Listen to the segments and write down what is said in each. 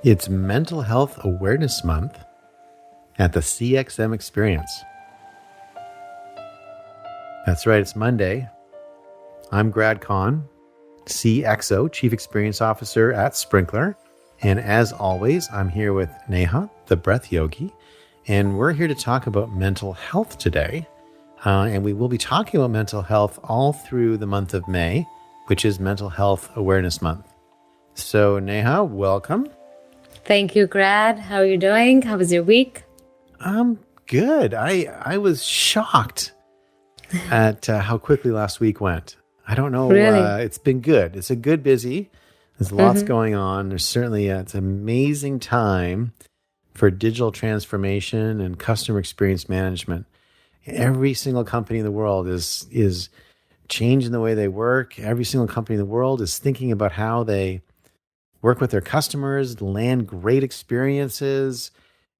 It's Mental Health Awareness Month at the CXM Experience. That's right, it's Monday. I'm Grad Khan, CXO, Chief Experience Officer at Sprinkler. And as always, I'm here with Neha, the Breath Yogi. And we're here to talk about mental health today. And we will be talking about mental health all through the month of May, which is Mental Health Awareness Month. So Neha, welcome. Thank you, Grad. How are you doing? How was your week? I'm good. I was shocked at how quickly last week went. I don't know. Really? It's been good. It's a good busy. There's lots going on. There's certainly it's an amazing time for digital transformation and customer experience management. Every single company in the world is changing the way they work. Every single company in the world is thinking about how they work with their customers, land great experiences.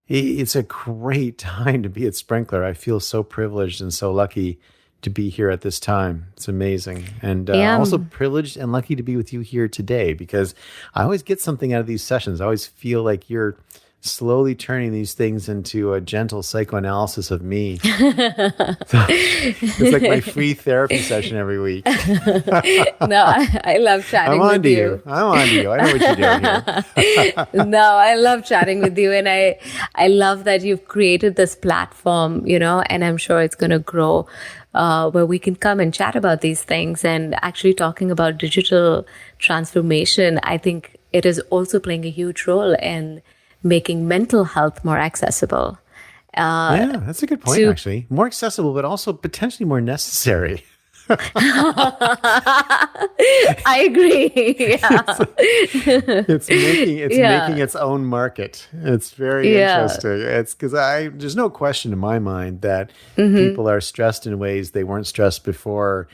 It's a great time to be at Sprinkler. I feel so privileged and so lucky to be here at this time. It's amazing. And also privileged and lucky to be with you here today, because I always get something out of these sessions. I always feel like you're slowly turning these things into a gentle psychoanalysis of me. So, it's like my free therapy session every week. No, I love chatting with you. I'm on to you. I know what you're doing here. No, I love chatting with you. And I love that you've created this platform, and I'm sure it's going to grow where we can come and chat about these things. And actually talking about digital transformation, I think it is also playing a huge role in making mental health more accessible. Yeah, that's a good point, actually. More accessible, but also potentially more necessary. I agree. Yeah. It's making its own market. It's very interesting. It's because there's no question in my mind that people are stressed in ways they weren't stressed before.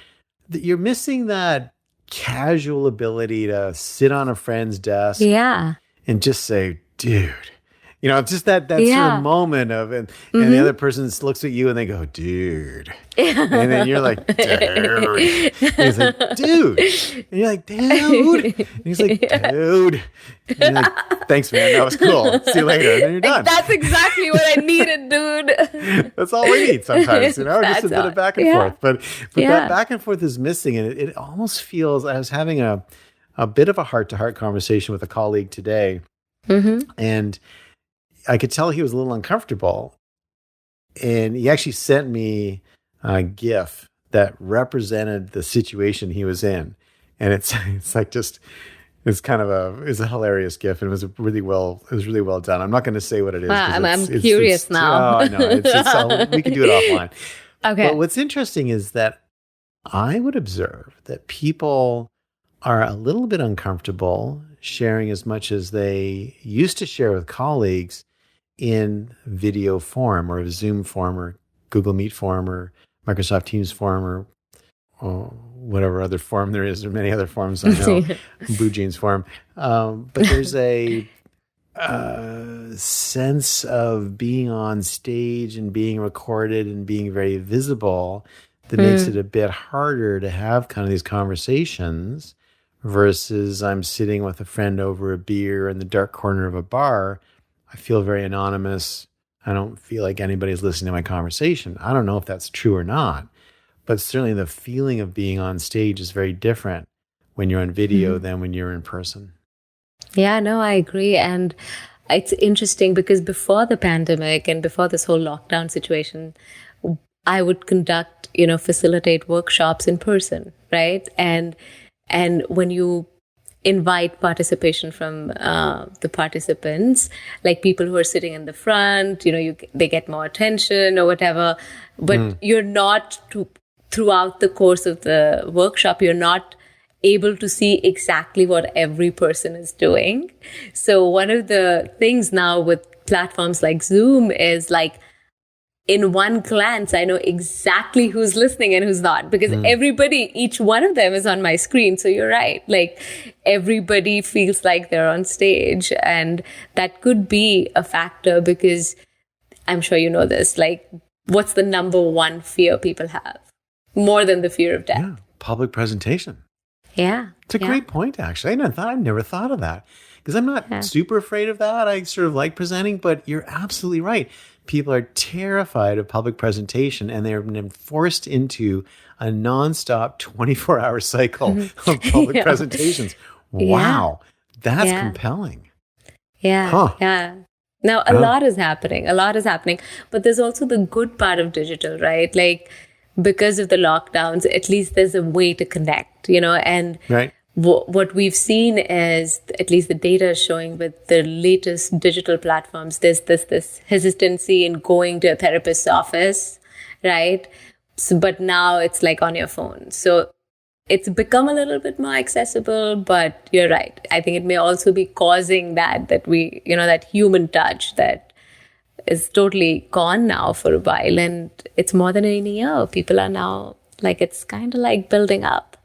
You're missing that casual ability to sit on a friend's desk and just say, dude, just that sort of moment of, and the other person looks at you and they go, dude. And then you're like, dude. And he's like, dude. And you're like, dude. And he's like, dude. And you're like, thanks, man. That was cool. See you later. And then you're done. That's exactly what I needed, dude. That's all we need sometimes, just a bit of back and forth. But that back and forth is missing. And it almost feels, I was having a bit of a heart-to-heart conversation with a colleague today. And I could tell he was a little uncomfortable. And he actually sent me a GIF that represented the situation he was in. And it's like it's a hilarious GIF. And it was really well done. I'm not going to say what it is. Wow, I'm curious now. Oh, I know. We can do it offline. Okay. But what's interesting is that I would observe that people are a little bit uncomfortable sharing as much as they used to share with colleagues in video form or Zoom form or Google Meet form or Microsoft Teams form or whatever other form there is. There are many other forms I know, Blue Jeans form. But there's a sense of being on stage and being recorded and being very visible that makes it a bit harder to have kind of these conversations versus I'm sitting with a friend over a beer in the dark corner of a bar. I feel very anonymous. I don't feel like anybody's listening to my conversation. I don't know if that's true or not, but certainly the feeling of being on stage is very different when you're on video than when you're in person. Yeah, no, I agree. And it's interesting because before the pandemic and before this whole lockdown situation, I would conduct, facilitate workshops in person, right? And when you invite participation from the participants, like people who are sitting in the front, they get more attention or whatever, but you're not throughout the course of the workshop, you're not able to see exactly what every person is doing. So one of the things now with platforms like Zoom is like, in one glance, I know exactly who's listening and who's not, because everybody, each one of them is on my screen. So you're right. Like everybody feels like they're on stage, and that could be a factor because I'm sure you know this, like what's the number one fear people have more than the fear of death? Yeah, public presentation. Yeah. It's a great point, actually. I've never thought of that. Because I'm not super afraid of that. I sort of like presenting, but you're absolutely right. People are terrified of public presentation, and they're then forced into a nonstop 24-hour cycle of public Yeah. presentations. Yeah. Wow, that's Yeah. compelling. Yeah. Huh. Yeah. Now, a Oh, lot is happening. A lot is happening. But there's also the good part of digital, right? Like, because of the lockdowns, at least there's a way to connect, and right. what we've seen is, at least the data is showing with the latest digital platforms, there's this hesitancy in going to a therapist's office, right? So, but now it's like on your phone. So it's become a little bit more accessible, but you're right. I think it may also be causing that we, that human touch that is totally gone now for a while. And it's more than a year. People are now like, it's kind of like building up.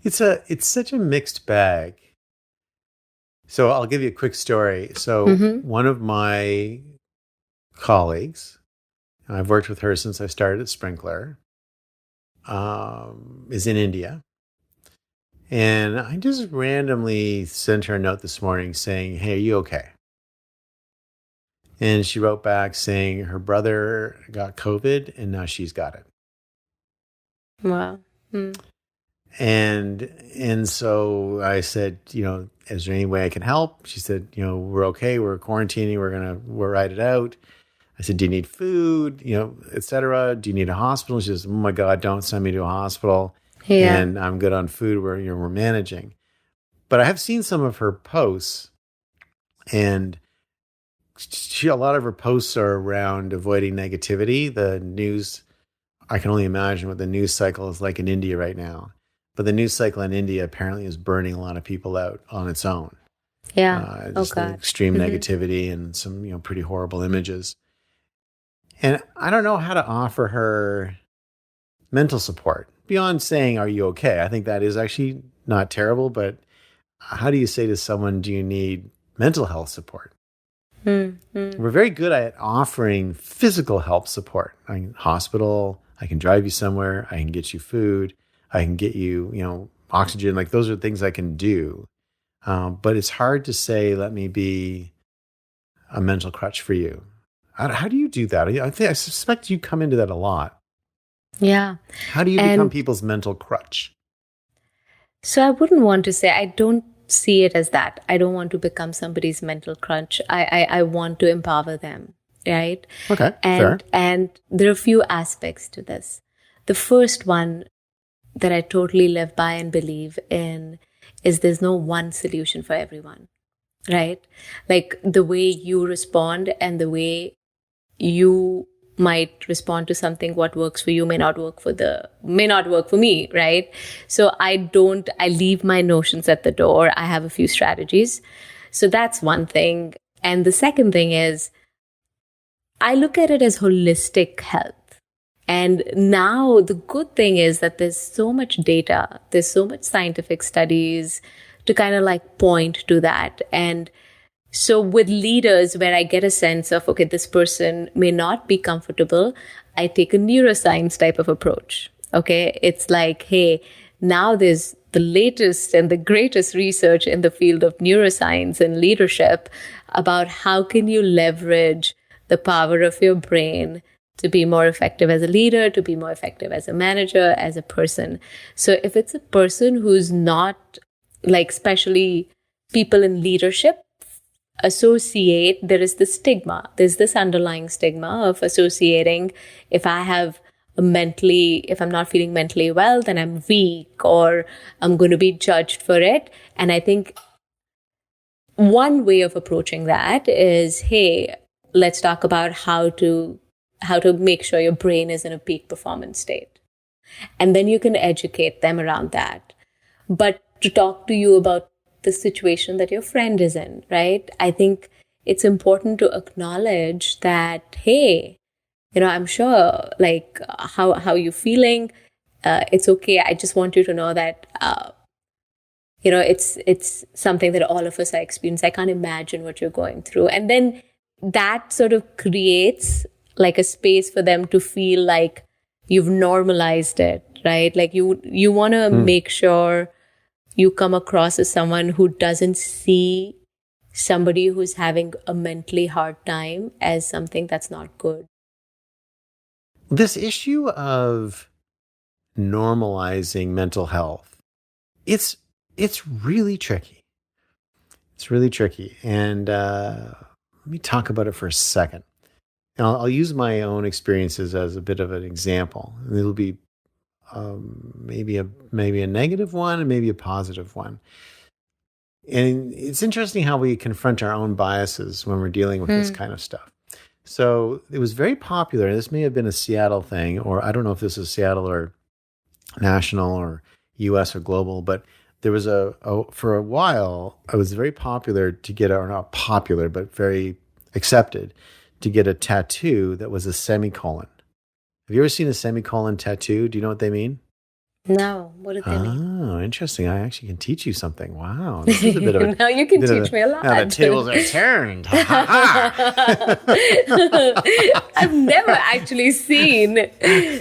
It's such a mixed bag. So I'll give you a quick story. So one of my colleagues, I've worked with her since I started at Sprinkler, is in India. And I just randomly sent her a note this morning saying, "Hey, are you okay?" And she wrote back saying her brother got COVID and now she's got it. Wow. And so I said, is there any way I can help? She said, we're okay. We're quarantining. We'll ride it out. I said, do you need food, et cetera? Do you need a hospital? She says, oh my God, don't send me to a hospital. Yeah. And I'm good on food. We're managing. But I have seen some of her posts, and a lot of her posts are around avoiding negativity. The news, I can only imagine what the news cycle is like in India right now. But the news cycle in India apparently is burning a lot of people out on its own. Yeah. Just the extreme negativity and some, pretty horrible images. And I don't know how to offer her mental support beyond saying, are you okay? I think that is actually not terrible, but how do you say to someone, do you need mental health support? We're very good at offering physical help support. Hospital, I can drive you somewhere, I can get you food, I can get you, oxygen. Like those are things I can do. But it's hard to say, let me be a mental crutch for you. How do you do that? I suspect you come into that a lot. Yeah. How do you become people's mental crutch? So I wouldn't want to say, I don't see it as that. I don't want to become somebody's mental crunch. I want to empower them, right? Okay, and fair. And there are a few aspects to this. The first one that I totally live by and believe in is there's no one solution for everyone, right? Like the way you respond and the way you might respond to something, what works for you may not work for me, right? So I leave my notions at the door. I have a few strategies. So that's one thing. And the second thing is, I look at it as holistic health. And now the good thing is that there's so much data, there's so much scientific studies to kind of like point to that. And so with leaders, where I get a sense of, okay, this person may not be comfortable, I take a neuroscience type of approach. Okay. It's like, hey, now there's the latest and the greatest research in the field of neuroscience and leadership about how can you leverage the power of your brain to be more effective as a leader, to be more effective as a manager, as a person. So if it's a person who's not, like, especially people in leadership, there is this stigma. There's this underlying stigma of associating, if I'm not feeling mentally well, then I'm weak or I'm going to be judged for it. And I think one way of approaching that is, hey, let's talk about how to make sure your brain is in a peak performance state. And then you can educate them around that. But to talk to you about the situation that your friend is in, right? I think it's important to acknowledge that, hey, I'm sure, like, how you feeling? It's okay. I just want you to know that, it's something that all of us are experiencing. I can't imagine what you're going through. And then that sort of creates like a space for them to feel like you've normalized it, right? Like you want to make sure you come across as someone who doesn't see somebody who's having a mentally hard time as something that's not good. This issue of normalizing mental health, it's really tricky. It's really tricky. And let me talk about it for a second. And I'll use my own experiences as a bit of an example. And it'll be maybe a negative one and maybe a positive one. And it's interesting how we confront our own biases when we're dealing with this kind of stuff. So it was very popular. This may have been a Seattle thing, or I don't know if this is Seattle or national or US or global, but there was for a while, it was very popular to get, or not popular, but very accepted to get a tattoo that was a semicolon. Have you ever seen a semicolon tattoo? Do you know what they mean? No, what did they mean? Oh, interesting. I actually can teach you something. Wow. This is a bit of a... Now you can teach me a lot. Now the tables are turned. I've never actually seen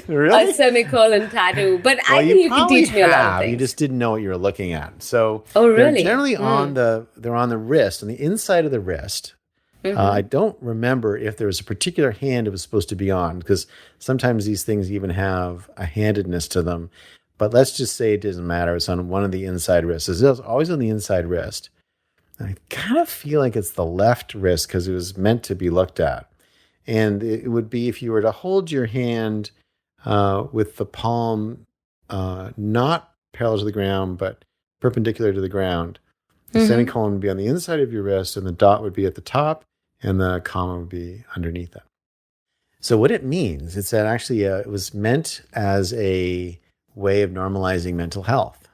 Really? a semicolon tattoo, but Well, I think you can probably teach me a lot of have. You things. just didn't know what you were looking at. So Oh, they're really? generally they're on the wrist, on the inside of the wrist. I don't remember if there was a particular hand it was supposed to be on, because sometimes these things even have a handedness to them. But let's just say it doesn't matter. It's on one of the inside wrists. It's always on the inside wrist. And I kind of feel like it's the left wrist because it was meant to be looked at. And it would be if you were to hold your hand with the palm not parallel to the ground, but perpendicular to the ground. The semicolon would be on the inside of your wrist, and the dot would be at the top, and the comma would be underneath it. So what it means is that actually it was meant as a way of normalizing mental health.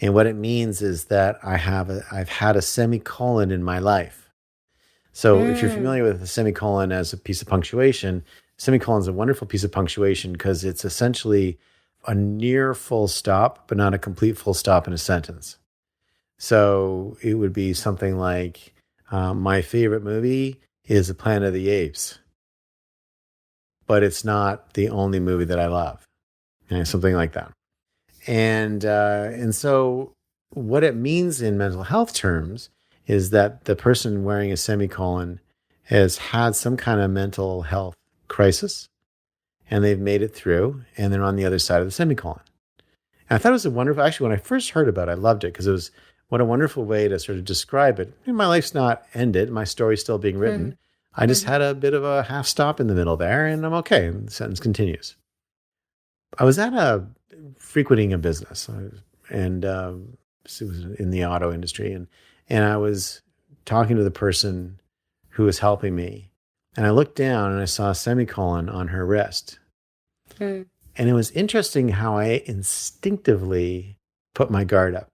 And what it means is that I've had a semicolon in my life. So if you're familiar with a semicolon as a piece of punctuation, semicolon is a wonderful piece of punctuation because it's essentially a near full stop, but not a complete full stop in a sentence. So it would be something like, my favorite movie is The Planet of the Apes, but it's not the only movie that I love. Something like that. And so what it means in mental health terms is that the person wearing a semicolon has had some kind of mental health crisis, and they've made it through, and they're on the other side of the semicolon. And I thought it was a wonderful, actually, when I first heard about it, I loved it because it was, what a wonderful way to sort of describe it. My life's not ended. My story's still being written. I just had a bit of a half stop in the middle there, and I'm okay. And the sentence continues. I was frequenting a business, and it was in the auto industry, and I was talking to the person who was helping me, and I looked down and I saw a semicolon on her wrist. And it was interesting how I instinctively put my guard up,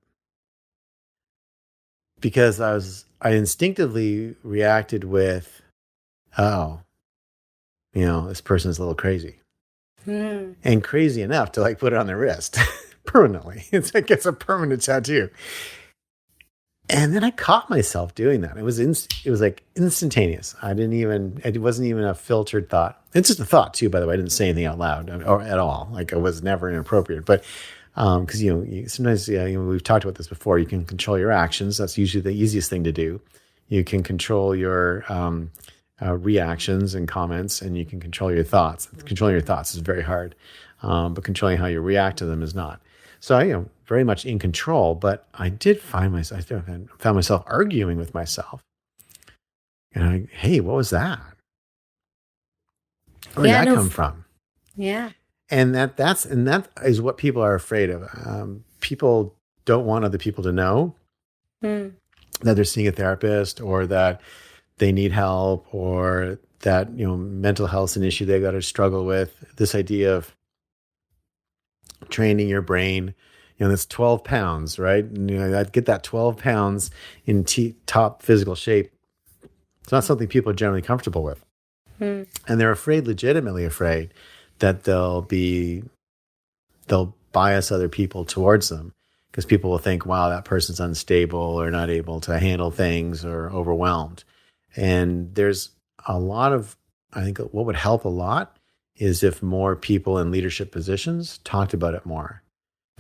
because I instinctively reacted with, oh, this person's a little crazy. And crazy enough to put it on their wrist permanently. It's a permanent tattoo. And then I caught myself doing that. It was instantaneous. It wasn't even a filtered thought. It's just a thought too, by the way. I didn't say anything out loud or at all. It was never inappropriate. But because sometimes we've talked about this before. You can control your actions. That's usually the easiest thing to do. You can control your reactions and comments, and you can control your thoughts. Controlling your thoughts is very hard, but controlling how you react to them is not. So I, very much in control, but I did find myself arguing with myself. And hey, what was that? Where did that come from? Yeah. And that is what people are afraid of. People don't want other people to know that they're seeing a therapist, or that they need help, or that, mental health is an issue they've got to struggle with. This idea of training your brain, that's 12 pounds, right? And, I'd get that 12 pounds in top physical shape. It's not something people are generally comfortable with. And they're legitimately afraid that they'll bias other people towards them, because people will think, wow, that person's unstable or not able to handle things or overwhelmed. And there's a lot of, I think what would help a lot is if more people in leadership positions talked about it more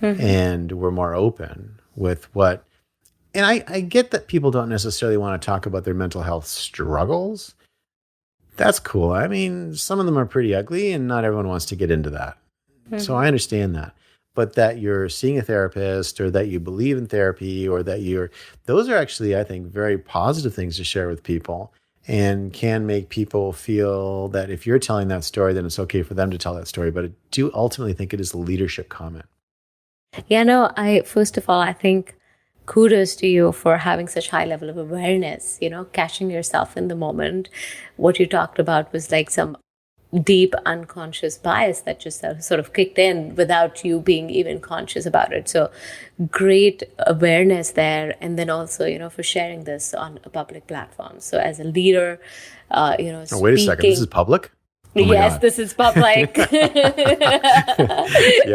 and were more open with what, And I get that people don't necessarily want to talk about their mental health struggles. That's cool. I mean, some of them are pretty ugly and not everyone wants to get into that. So I understand that. But that you're seeing a therapist or that you believe in therapy or that those are actually, I think, very positive things to share with people and can make people feel that if you're telling that story, then it's okay for them to tell that story. But I do ultimately think it is a leadership comment. Yeah, no, first of all, I think kudos to you for having such high level of awareness, catching yourself in the moment. What you talked about was like some deep unconscious bias that just sort of kicked in without you being even conscious about it. So great awareness there. And then also, for sharing this on a public platform. So as a leader, Oh, wait a second. This is public? Oh yes, God. This is public. Yeah,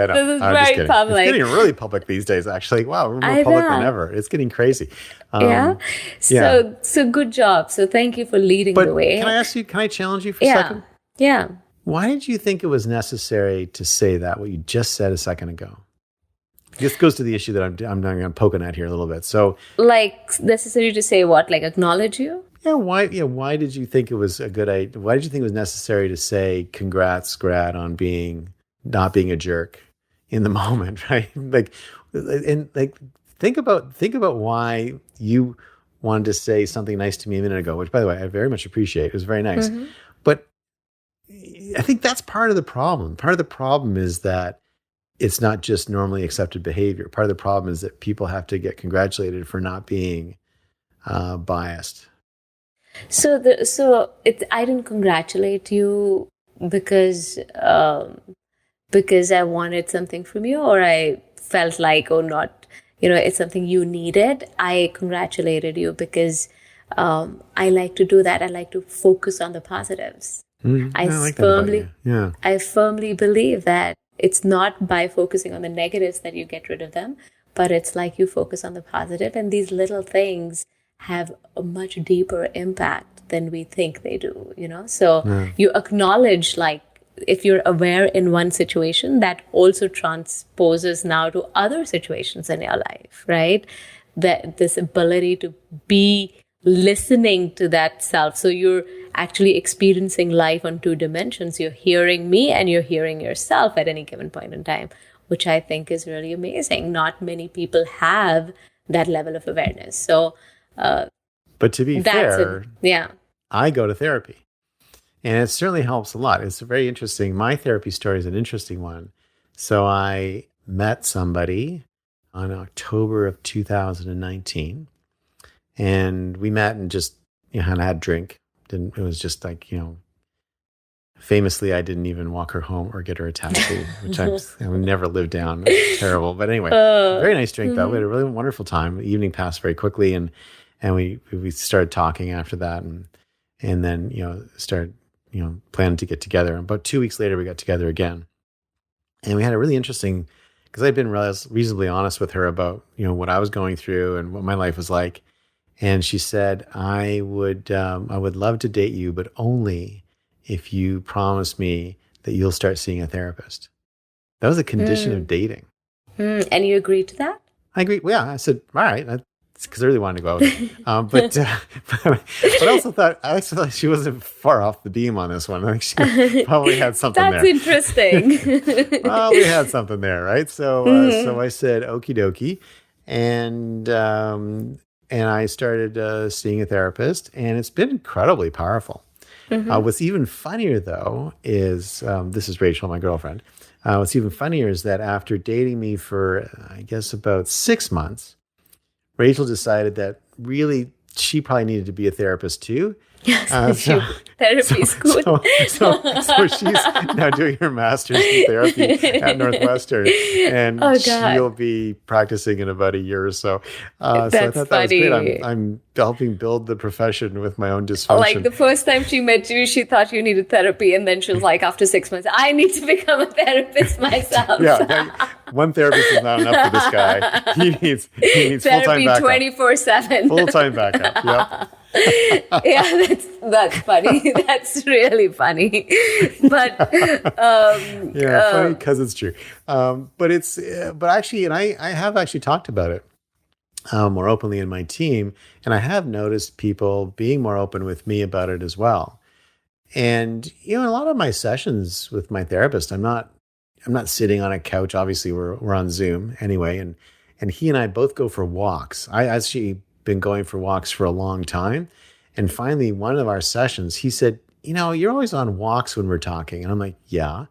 no, this is I'm very just kidding. public. It's getting really public these days, actually. Wow, we're more public than ever. It's getting crazy. Yeah. So good job. So thank you for leading the way. Can I challenge you for a second? Yeah. Why did you think it was necessary to say that, what you just said a second ago? This goes to the issue that I'm poking at here a little bit. So, like, necessary to say what? Like, acknowledge you? Yeah. Why did you think it was a good idea? Why did you think it was necessary to say congrats, Grad, on not being a jerk in the moment, right? Think about why you wanted to say something nice to me a minute ago, which, by the way, I very much appreciate. It was very nice. Mm-hmm. But I think that's part of the problem. Part of the problem is that it's not just normally accepted behavior. Part of the problem is that people have to get congratulated for not being biased. So I didn't congratulate you because I wanted something from you, or I felt like, it's something you needed. I congratulated you because I like to do that. I like to focus on the positives. I firmly believe that it's not by focusing on the negatives that you get rid of them, but it's like you focus on the positive, and these little things have a much deeper impact than we think they do, So you acknowledge, like, if you're aware in one situation, that also transposes now to other situations in your life, right? That this ability to be listening to that self. So you're actually experiencing life on two dimensions. You're hearing me and you're hearing yourself at any given point in time, which I think is really amazing. Not many people have that level of awareness. So, but to be fair, I go to therapy, and it certainly helps a lot. It's very interesting. My therapy story is an interesting one. So I met somebody on October of 2019, and we met and just had a drink. It was just like, famously, I didn't even walk her home or get her a taxi, which I would never live down. It was terrible. But anyway, very nice drink, though. We had a really wonderful time. The evening passed very quickly, and we started talking after that, and then, started, planning to get together. About 2 weeks later, we got together again. And we had a really interesting, because I'd been reasonably honest with her about, what I was going through and what my life was like. And she said, I would love to date you, but only if you promise me that you'll start seeing a therapist. That was a condition of dating. And you agreed to that? I agreed. Well, yeah, I said, all right. Because I really wanted to go out. But I also thought she wasn't far off the beam on this one. I think she probably had something there. That's interesting. Probably had something there, right? So I said, okie dokie. And I started seeing a therapist, and it's been incredibly powerful. What's even funnier, though, is this is Rachel, my girlfriend. What's even funnier is that after dating me for, I guess, about 6 months, Rachel decided that really she probably needed to be a therapist too. Therapy school. So she's now doing her master's in therapy at Northwestern, and she'll be practicing in about a year or so. So I thought that was great. I'm helping build the profession with my own dysfunction. Like the first time she met you, she thought you needed therapy, and then she was like, after 6 months, I need to become a therapist myself. One therapist is not enough for this guy. He needs therapy full-time backup. 24/7. Full-time backup. Yep. Yeah, that's funny. That's really funny. But funny because it's true. But actually, and I have actually talked about it more openly in my team. And I have noticed people being more open with me about it as well. And, in a lot of my sessions with my therapist, I'm not sitting on a couch. Obviously we're on Zoom anyway. And he and I both go for walks. I actually been going for walks for a long time. And finally, one of our sessions, he said, you're always on walks when we're talking. And I'm like, yeah.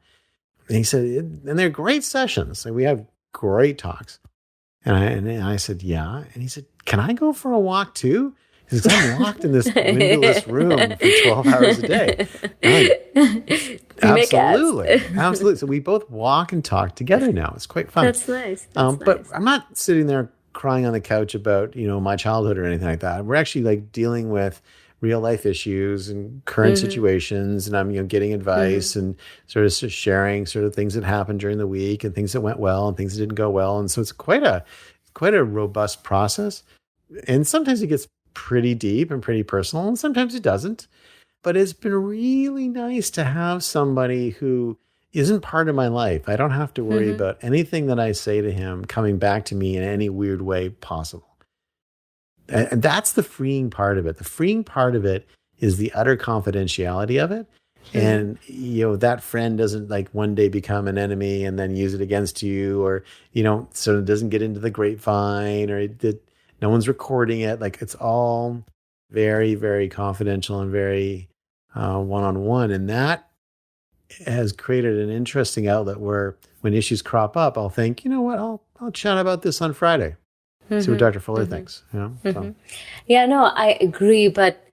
And he said, and they're great sessions. Like, we have great talks. And I said, yeah. And he said, can I go for a walk too? He says, I'm locked in this windowless room for 12 hours a day. Absolutely. Absolutely. So we both walk and talk together now. It's quite fun. That's nice. But I'm not sitting there crying on the couch about, my childhood or anything like that. We're actually like dealing with real life issues and current situations. And I'm, getting advice and sort of sharing sort of things that happened during the week and things that went well and things that didn't go well. And so it's quite a robust process. And sometimes it gets pretty deep and pretty personal, and sometimes it doesn't. But it's been really nice to have somebody who isn't part of my life. I don't have to worry about anything that I say to him coming back to me in any weird way possible. And that's the freeing part of it. The freeing part of it is the utter confidentiality of it. And, that friend doesn't like one day become an enemy and then use it against you, or, so it doesn't get into the grapevine, or no one's recording it. Like, it's all very, very confidential and very one-on-one. And that has created an interesting outlet where when issues crop up, I'll think, I'll chat about this on Friday. See what Dr. Fuller thinks. So. Yeah, no, I agree. But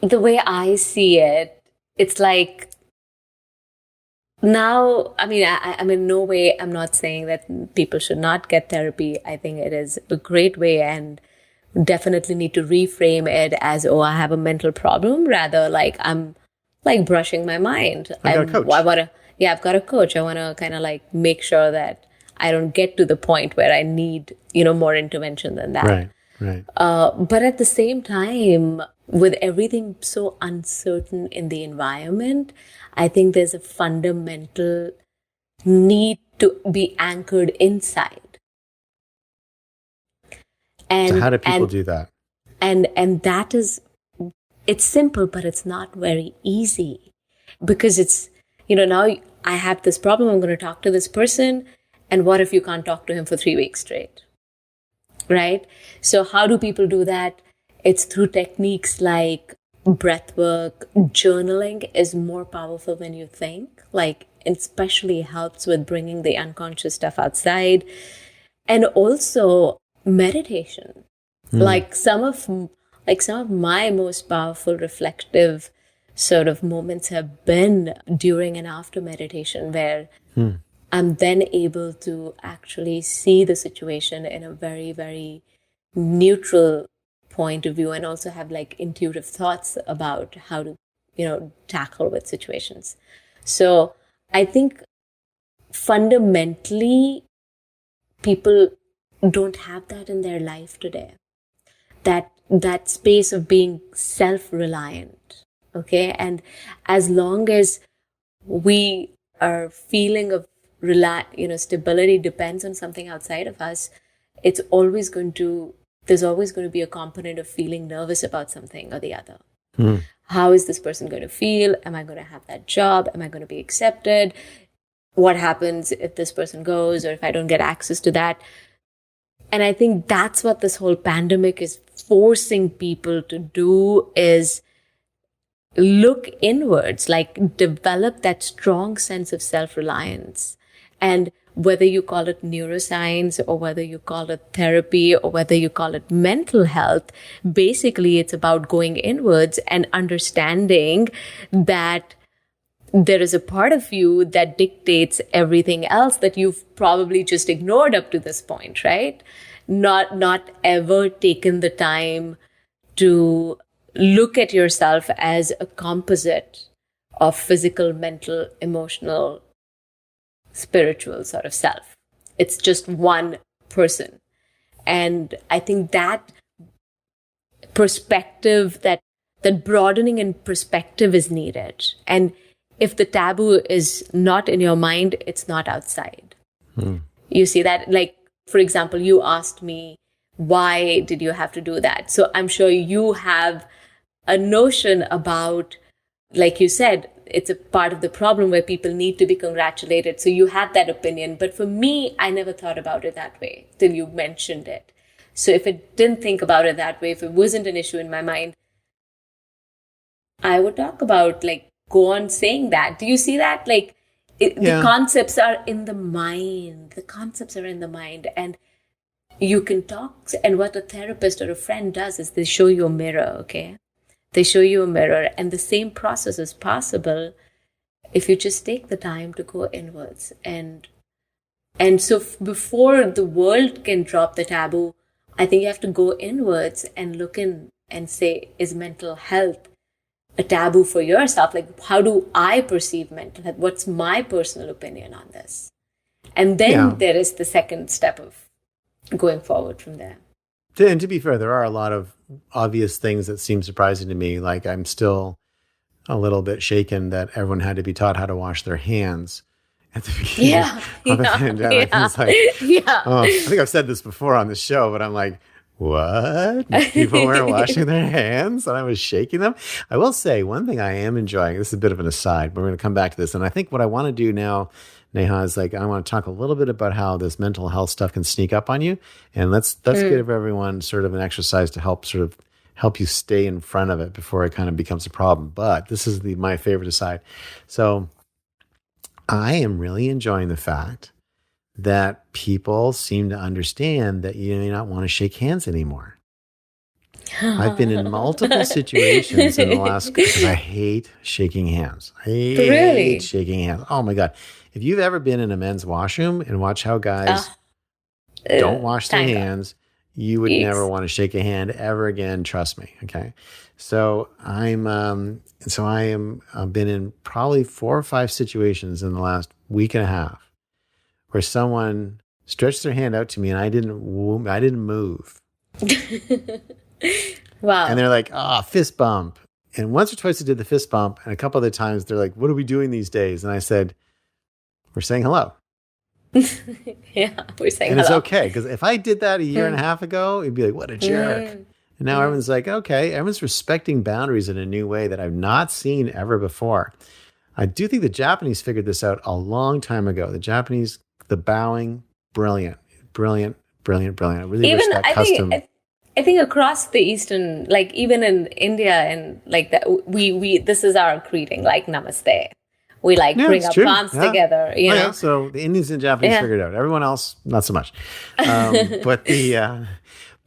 the way I see it, it's like now, I'm in no way, I'm not saying that people should not get therapy. I think it is a great way, and definitely need to reframe it as, I have a mental problem, rather like I'm like brushing my mind. I've got a coach. I've got a coach. I want to kind of like make sure that I don't get to the point where I need, more intervention than that. Right. But at the same time, with everything so uncertain in the environment, I think there's a fundamental need to be anchored inside. And so how do people do that? And that is, it's simple, but it's not very easy, because it's, now I have this problem. I'm going to talk to this person. And what if you can't talk to him for 3 weeks straight? Right? So how do people do that? It's through techniques like breath work. Journaling is more powerful than you think. Like, especially helps with bringing the unconscious stuff outside. And also meditation. Like some of my most powerful reflective sort of moments have been during and after meditation, where I'm then able to actually see the situation in a very, very neutral point of view, and also have like intuitive thoughts about how to, tackle with situations. So I think fundamentally people don't have that in their life today. That space of being self-reliant. Okay. And as long as we are feeling of stability depends on something outside of us, there's always going to be a component of feeling nervous about something or the other. How is this person going to feel? Am I going to have that job? Am I going to be accepted? What happens if this person goes, or if I don't get access to that? And I think that's what this whole pandemic is forcing people to do, is look inwards, like develop that strong sense of self-reliance. And whether you call it neuroscience, or whether you call it therapy, or whether you call it mental health, basically it's about going inwards and understanding that there is a part of you that dictates everything else that you've probably just ignored up to this point, right? Not ever taken the time to look at yourself as a composite of physical, mental, emotional, spiritual sort of self. It's just one person. And I think that perspective, that broadening in perspective is needed. And if the taboo is not in your mind, it's not outside. You see that? Like, for example, you asked me, why did you have to do that? So I'm sure you have a notion about, like you said, it's a part of the problem where people need to be congratulated. So you had that opinion. But for me, I never thought about it that way till you mentioned it. So if I didn't think about it that way, if it wasn't an issue in my mind, I would talk about, like, go on saying that. Do you see that? Like, the concepts are in the mind. The concepts are in the mind. And you can talk. And what a therapist or a friend does is they show you a mirror, okay? They show you a mirror. And the same process is possible if you just take the time to go inwards. And so before the world can drop the taboo, I think you have to go inwards and look in and say, is mental health a taboo for yourself? Like, how do I perceive mental health? What's my personal opinion on this? And then there is the second step of going forward from there. And to be fair, there are a lot of obvious things that seem surprising to me. Like, I'm still a little bit shaken that everyone had to be taught how to wash their hands at the beginning of the pandemic. It's like, I think I've said this before on the show, but I'm like, what? People weren't washing their hands? And I was shaking them. I will say one thing I am enjoying, this is a bit of an aside, but we're going to come back to this. And I think what I want to do now, Neha, is like, I want to talk a little bit about how this mental health stuff can sneak up on you. And let's give everyone sort of an exercise to help you stay in front of it before it kind of becomes a problem. But this is my favorite aside. So I am really enjoying the fact that people seem to understand that you may not want to shake hands anymore. I've been in multiple situations in the last, because I hate shaking hands. I hate shaking hands. Oh my God. If you've ever been in a men's washroom and watch how guys don't wash their hands, you would never want to shake a hand ever again. Trust me. Okay. So I am been in probably 4 or 5 situations in the last week and a half where someone stretched their hand out to me and I didn't move. Wow. And they're like, fist bump. And once or twice I did the fist bump, and a couple other times they're like, what are we doing these days? And I said, we're saying hello. We're saying hello. And it's okay, because if I did that a year and a half ago, it'd be like, what a jerk. And now everyone's like, okay, everyone's respecting boundaries in a new way that I've not seen ever before. I do think the Japanese figured this out a long time ago. The Japanese, the bowing, brilliant. I really wish that custom. I think across the Eastern, like even in India and like that, we this is our greeting, like namaste. We like bring our palms together. You know? So the Indians and Japanese figured it out. Everyone else, not so much. But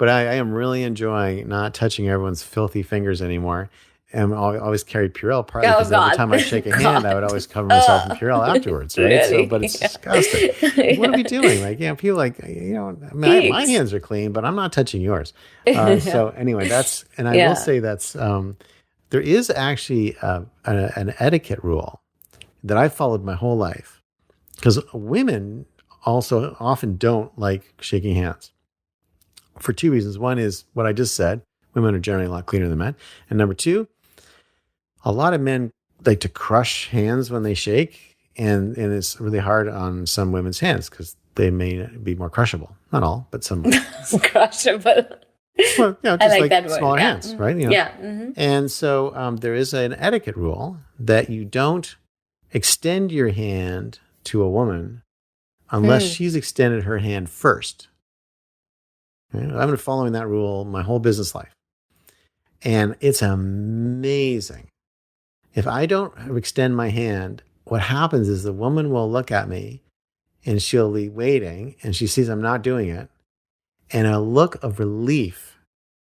I am really enjoying not touching everyone's filthy fingers anymore. And I always carry Purell, partly because every time I shake a hand, I would always cover myself in Purell afterwards, right? Really? So, but it's disgusting. What are we doing? Like, people like, my hands are clean, but I'm not touching yours. So anyway, I will say there is actually an etiquette rule that I followed my whole life, because women also often don't like shaking hands for 2 reasons. One is what I just said. Women are generally a lot cleaner than men. And number 2, a lot of men like to crush hands when they shake, and it's really hard on some women's hands because they may be more crushable. Not all, but some. Crushable. Well, just I like that word. smaller hands, right? Yeah. Mm-hmm. And so there is an etiquette rule that you don't extend your hand to a woman unless she's extended her hand first. Okay? I've been following that rule my whole business life. And it's amazing. If I don't extend my hand, what happens is the woman will look at me and she'll be waiting and she sees I'm not doing it. And a look of relief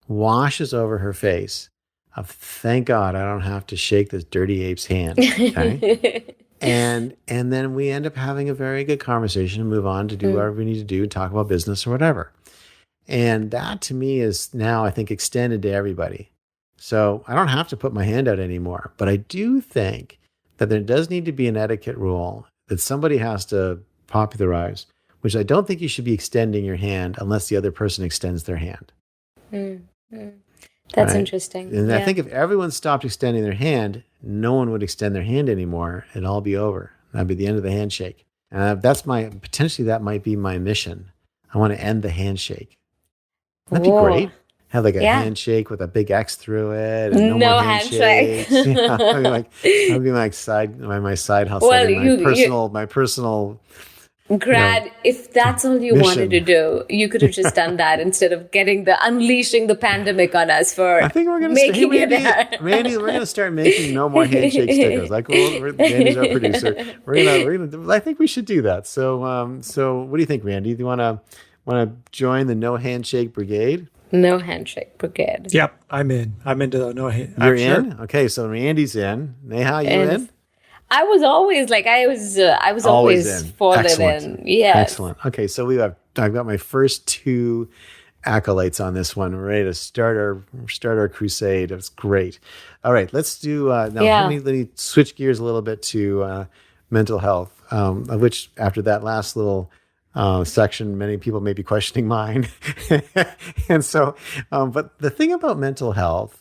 washes over her face of, thank God I don't have to shake this dirty ape's hand. Okay? and then we end up having a very good conversation and move on to do whatever we need to do, talk about business or whatever. And that to me is now, I think, extended to everybody. So I don't have to put my hand out anymore. But I do think that there does need to be an etiquette rule that somebody has to popularize, which I don't think you should be extending your hand unless the other person extends their hand. That's interesting. And I think if everyone stopped extending their hand, no one would extend their hand anymore. It'd all be over. That'd be the end of the handshake. And potentially that might be my mission. I want to end the handshake. That'd be Oh, great. Have like a yeah. handshake with a big X through it, and no more No handshake. handshakes. Yeah, that'd be my side hustle. Well, That'd be my you personal. You know, Grad, if that's all you wanted to mission. do, you could have just done that instead of unleashing the pandemic on us for I think we're gonna start. Hey, making it Randy, there. Randy, we're gonna start making no more handshake stickers. Like, well, Randy's our producer. I think we should do that. So what do you think, Randy? Do you wanna join the no handshake brigade? No handshake brigade. Yep, I'm in. I'm into the no. You're I'm sure. in. Okay, so Randy's in. Neha, you And in? I was always like, I was Always always in. fallen Excellent. in. Yes. Excellent. Okay, so I've got my first two accolades on this one. We're ready to start our crusade. It's great. All right, let's do now. Yeah. Let me switch gears a little bit to mental health. Of which after that last little section, many people may be questioning mine, and so. But the thing about mental health,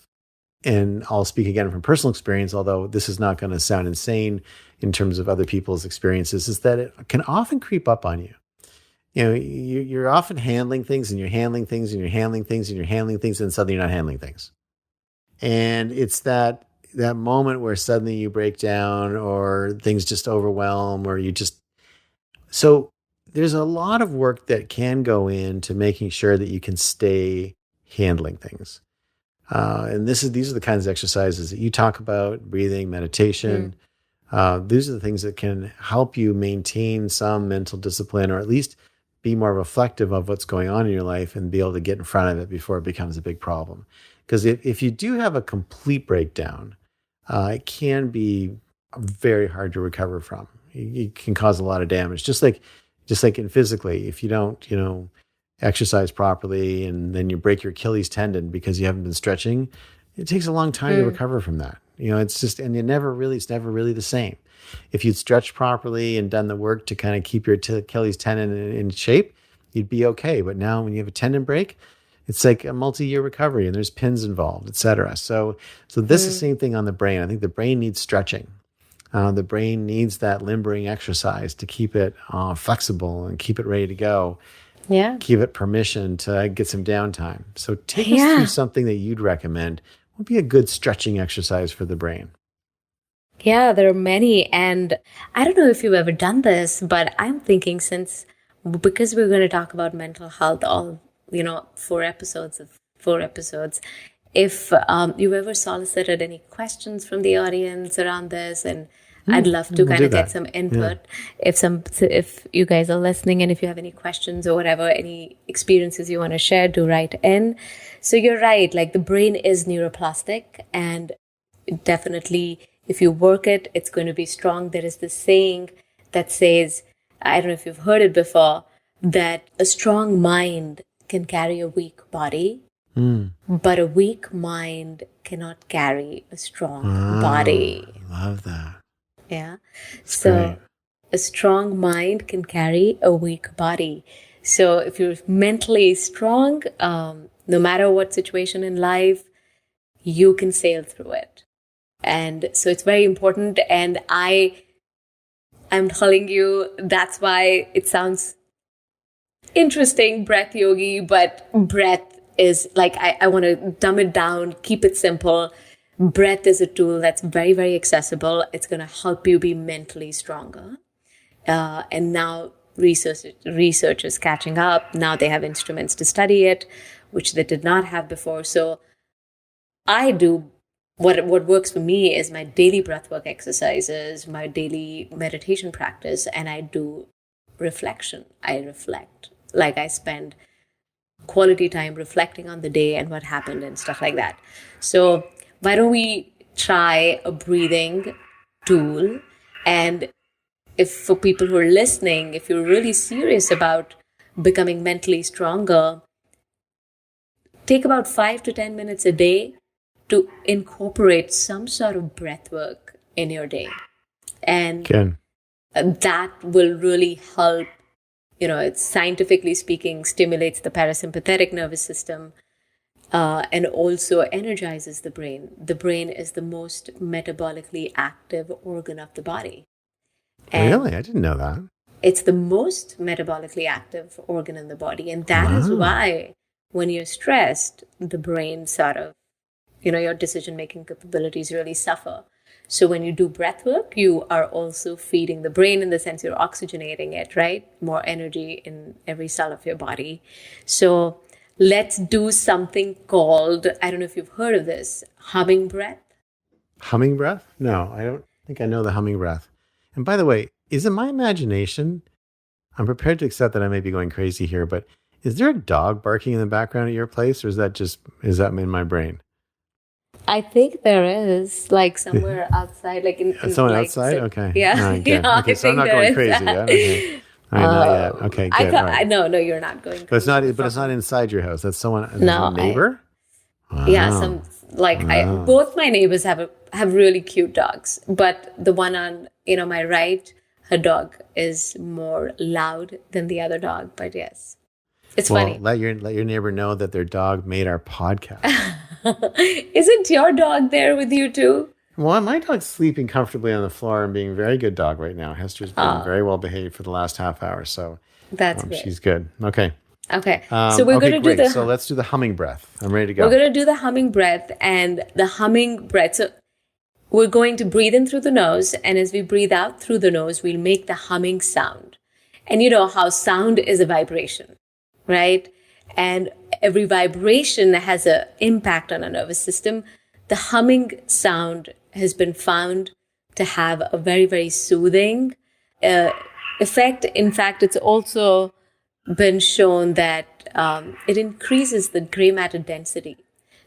and I'll speak again from personal experience, although this is not going to sound insane in terms of other people's experiences, is that it can often creep up on you. You know, you're often handling things, and you're handling things, and you're handling things, and you're handling things, and suddenly you're not handling things. And it's that moment where suddenly you break down, or things just overwhelm, or you just so there's a lot of work that can go into making sure that you can stay handling things. And these are the kinds of exercises that you talk about: breathing, meditation. These are the things that can help you maintain some mental discipline, or at least be more reflective of what's going on in your life and be able to get in front of it before it becomes a big problem. Because if you do have a complete breakdown, it can be very hard to recover from. It can cause a lot of damage, just like in physically. If you don't, exercise properly, and then you break your Achilles tendon because you haven't been stretching, it takes a long time to recover from that. It's just, and it's never really the same. If you'd stretched properly and done the work to kind of keep your Achilles tendon in shape, you'd be okay. But now when you have a tendon break, it's like a multi-year recovery, and there's pins involved, et cetera. So this is the same thing on the brain. I think the brain needs stretching. The brain needs that limbering exercise to keep it flexible and keep it ready to go. Yeah. Give it permission to get some downtime. So take us through something that you'd recommend would be a good stretching exercise for the brain. Yeah, there are many. And I don't know if you've ever done this, but I'm thinking because we're going to talk about mental health, all, 4 episodes, if you've ever solicited any questions from the audience around this, and I'd love to kind of get some input. Yeah. If you guys are listening, and if you have any questions or whatever, any experiences you want to share, do write in. So you're right, like the brain is neuroplastic, and definitely if you work it, it's going to be strong. There is this saying that says, I don't know if you've heard it before, that a strong mind can carry a weak body, but a weak mind cannot carry a strong body. Love that. Yeah. That's so great. A strong mind can carry a weak body. So if you're mentally strong, no matter what situation in life, you can sail through it. And so it's very important. And I'm telling you, that's why it sounds interesting, breath yogi, but breath is like, I want to dumb it down, keep it simple. Breath is a tool that's very, very accessible. It's going to help you be mentally stronger. And now research is catching up. Now they have instruments to study it, which they did not have before. So I do what works for me is my daily breathwork exercises, my daily meditation practice, and I do reflection. I reflect. Like I spend quality time reflecting on the day and what happened and stuff like that. So why don't we try a breathing tool? And if for people who are listening, if you're really serious about becoming mentally stronger, take about 5 to 10 minutes a day to incorporate some sort of breath work in your day. And that will really help. It's scientifically speaking, stimulates the parasympathetic nervous system, and also energizes the brain. The brain is the most metabolically active organ of the body. Really? I didn't know that. It's the most metabolically active organ in the body. And that is why when you're stressed, the brain sort of, your decision-making capabilities really suffer. So when you do breath work, you are also feeding the brain, in the sense you're oxygenating it, right? More energy in every cell of your body. So let's do something called, I don't know if you've heard of this, humming breath. Humming breath? No, I don't think I know the humming breath. And by the way, is it my imagination? I'm prepared to accept that I may be going crazy here, but is there a dog barking in the background at your place, or is that in my brain? I think there is, like, somewhere outside, like in Someone like, outside? so, Okay. yeah, All right, good. yeah. Okay, I so I'm think not there going is. crazy yet. Okay. All right, not yet. Okay, I good. thought, All right. no, you're not going. But it's not. crazy But it's from- not inside your house. That's someone. No, a neighbor. Yeah, Wow. some like Wow. both my neighbors have really cute dogs, but the one on my right, her dog is more loud than the other dog. But yes, it's funny. Let your neighbor know that their dog made our podcast. Isn't your dog there with you too? Well, my dog's sleeping comfortably on the floor and being a very good dog right now. Hester's been very well behaved for the last half hour, so That's good. she's good. Okay. Okay, so we're going to do So let's do the humming breath. I'm ready to go. We're going to do the humming breath, and the humming breath. So we're going to breathe in through the nose, and as we breathe out through the nose, we'll make the humming sound. And you know how sound is a vibration, right? And every vibration has an impact on our nervous system. The humming sound has been found to have a very, very soothing effect. In fact, it's also been shown that it increases the gray matter density.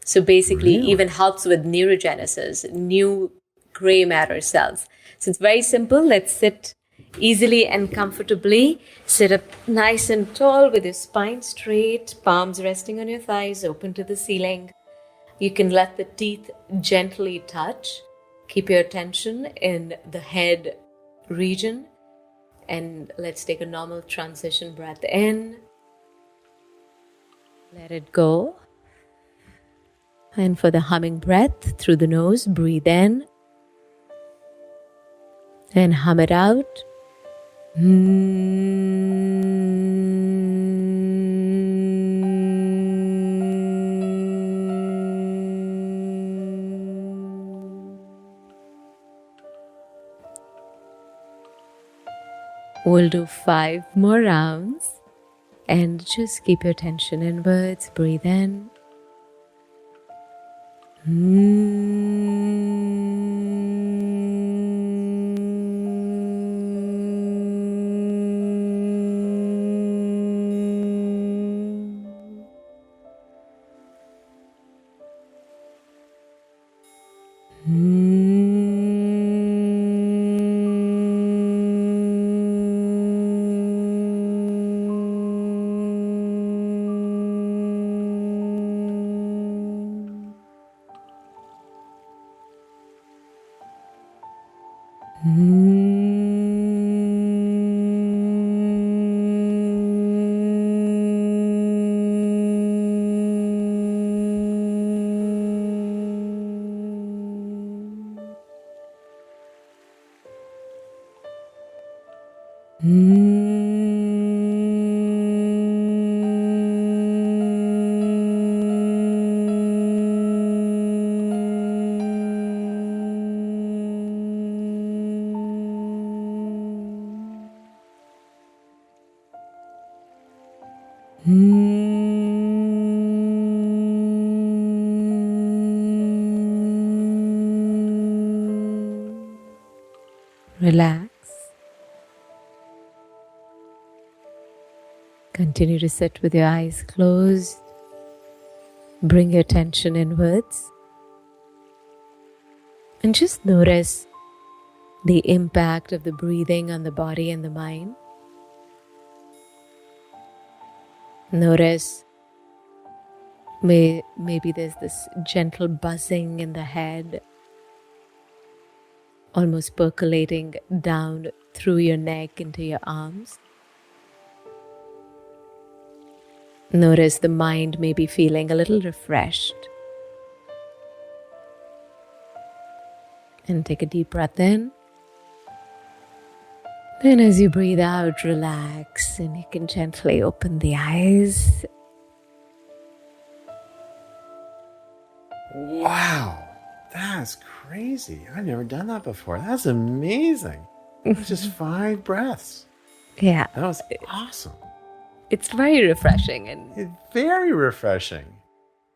So basically, even helps with neurogenesis, new gray matter cells. So it's very simple. Let's sit easily and comfortably. Sit up nice and tall with your spine straight, palms resting on your thighs, open to the ceiling. You can let the teeth gently touch. Keep your attention in the head region. And let's take a normal transition breath in. Let it go. And for the humming breath through the nose, breathe in. And hum it out. We'll do 5 more rounds. And just keep your attention inwards. Breathe in. Relax. Continue to sit with your eyes closed. Bring your attention inwards. And just notice the impact of the breathing on the body and the mind. Notice maybe there's this gentle buzzing in the head, almost percolating down through your neck into your arms. Notice the mind may be feeling a little refreshed. And take a deep breath in. And as you breathe out, relax, and you can gently open the eyes. Wow, that's crazy. I've never done that before. That's amazing. It was just 5 breaths. Yeah, That was awesome. it's very refreshing. And It's very refreshing.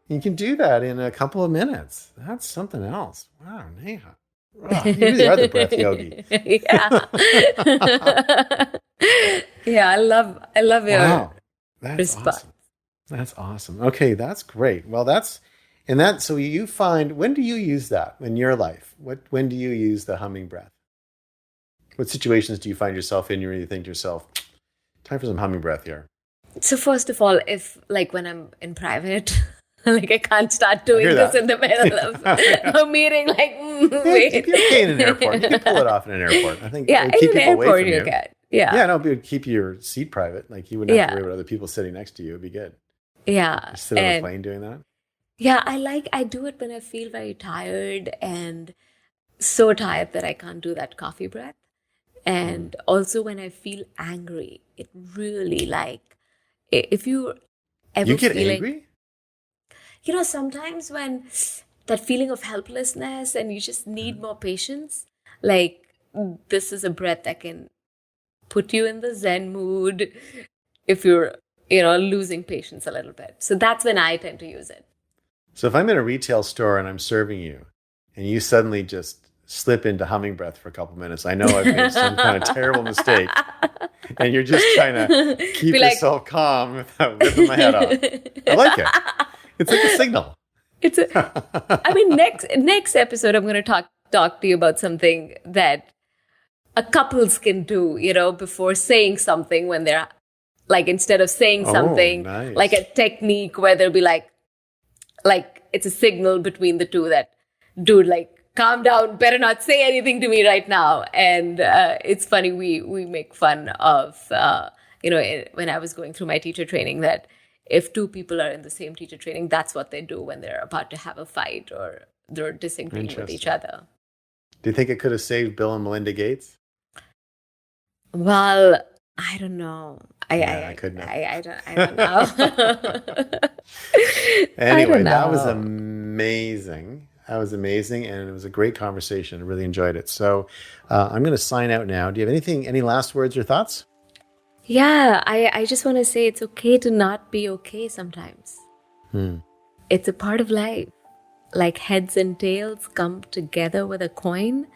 You can do that in a couple of minutes. That's something else. Wow, Neha. Oh, you really are the breath yogi. yeah. Yeah, I love your Wow, that's response. awesome. That's awesome. Okay, that's great. Well, so you find, when do you use that in your life? When do you use the humming breath? What situations do you find yourself in where you think to yourself, time for some humming breath here? So first of all, if like when I'm in private, like I can't start doing hear this that. in the middle of a meeting, like It'd wait. be okay in an airport. You can pull it off in an airport. I think Yeah, it would keep in an people away airport from you you. can. Yeah. Yeah, no, it would keep your seat private. Like you wouldn't have to Yeah. worry about other people sitting next to you. It'd be good. Yeah. Just sit on a And plane doing that. yeah, I do it when I feel very tired and so tired that I can't do that coffee breath. And also when I feel angry, it really like if you ever You get feeling, angry? sometimes when that feeling of helplessness and you just need more patience, like this is a breath that can put you in the Zen mood if you're, losing patience a little bit. So that's when I tend to use it. So if I'm in a retail store and I'm serving you and you suddenly just slip into humming breath for a couple minutes, I know I've made some kind of terrible mistake. And you're just trying to keep Be like- yourself calm without ripping my head off. I like it. It's like a signal. I mean, next episode, I'm going to talk to you about something that a couples can do, before saying something when they're like, instead of saying something, nice. like a technique where they'll be like it's a signal between the two that, dude, like, calm down, better not say anything to me right now. And it's funny, we make fun of, when I was going through my teacher training, that if two people are in the same teacher training, that's what they do when they're about to have a fight or they're disagreeing with each other. Do you think it could have saved Bill and Melinda Gates? Well, I don't know. I couldn't have. I don't know. Anyway, I don't that was know. amazing. That was amazing, and it was a great conversation. I really enjoyed it. So I'm going to sign out now. Do you have any last words or thoughts? Yeah, I just want to say it's okay to not be okay sometimes. It's a part of life. Like heads and tails come together with a coin.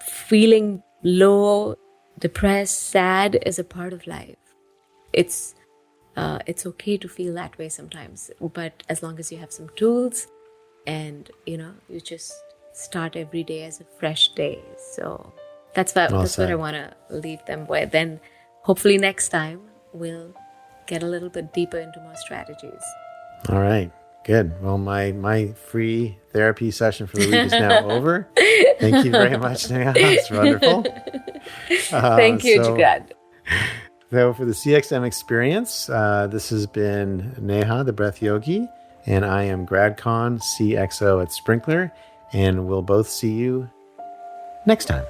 Feeling low, depressed, sad is a part of life. It's okay to feel that way sometimes, but as long as you have some tools and you just start every day as a fresh day. So that's what I want to leave them with. Then hopefully next time we'll get a little bit deeper into more strategies. All right. Good. Well, my free therapy session for the week is now over. Thank you very much, Neha. It's wonderful. Thank you, Jugaad. So for the CXM experience, this has been Neha, the Breath Yogi, and I am GradCon CXO at Sprinkler, and we'll both see you next time.